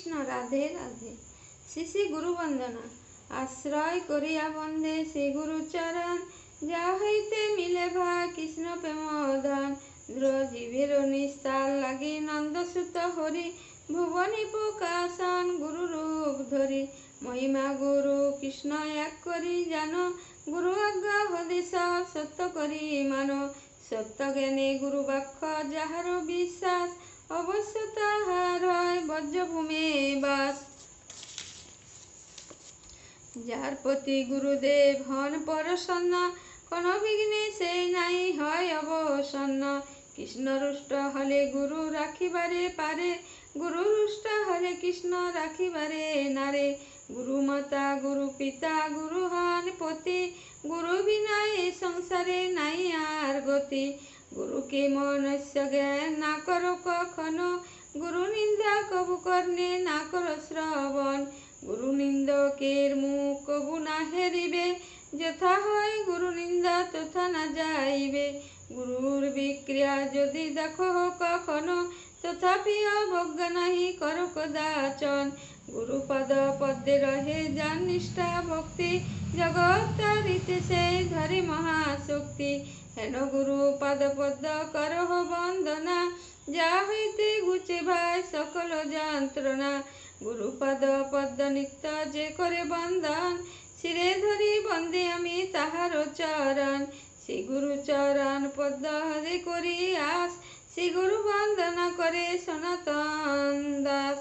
কৃষ্ণ রাধে রাধে। শ্রী শ্রী গুরু বন্দনা। আশ্রয় করিয়া বন্দে শ্রী গুরু চরণ, যা হইতে মিলে ভাই কৃষ্ণ প্রেম ধন। ধ্রুব জীবের নিস্তার লাগি নন্দসুত হরি, ভুবনী প্রকাশন গুরু রূপ ধরি। মহিমা গুরু কৃষ্ণ এক করি জানো, গুরু আজ্ঞা হদিশ সত্য করি মানো। সত্য জ্ঞানে গুরু বাক্য যাহার বিশ্বাস, অবশ্য তাহার হয় বজ্রভূমে বাস। যার প্রতি গুরুদেব হন প্রসন্ন, কোন বিঘ্নে সেই নাই হয় অবসন্ন। কৃষ্ণ রুষ্ট হলে গুরু রাখিবারে পারে, গুরু রুষ্ট হলে কৃষ্ণ রাখিবারে নারে। গুরু মাতা গুরু পিতা গুরু হন পতি, গুরু বিনা এ সংসারে নাই আর গতি। গুরুকে মনুষ্য জ্ঞান না করো কখনো, গুরু নিন্দা কবু কর্ণে না করো শ্রবণ। গুরু নিন্দকের মুখ কবু না হেরিবে, যথা হয় গুরু নিন্দা তথা না যাইবে। গুরুর বিক্রিয়া যদি দেখো কখনো, তথাপি অবজ্ঞা নাহি করো কদাচন। গুরু পদ পদ্মে রহে যার নিষ্ঠা ভক্তি, জগৎ তারিতে সেই ধরে মহাশক্তি। হেন গুরু পদ পদ্ম করহ বন্দনা, যা হইতে ঘুচে ভাই সকল যন্ত্রণা। গুরু পদ পদ্ম নিত্য যে করে বন্দন, শিরে ধরি বন্দে আমি তাহার চরণ। শ্রী গুরু চরণ পদ্ম হরে করি আস, শ্রী গুরু বন্দনা করে সনাতন দাস।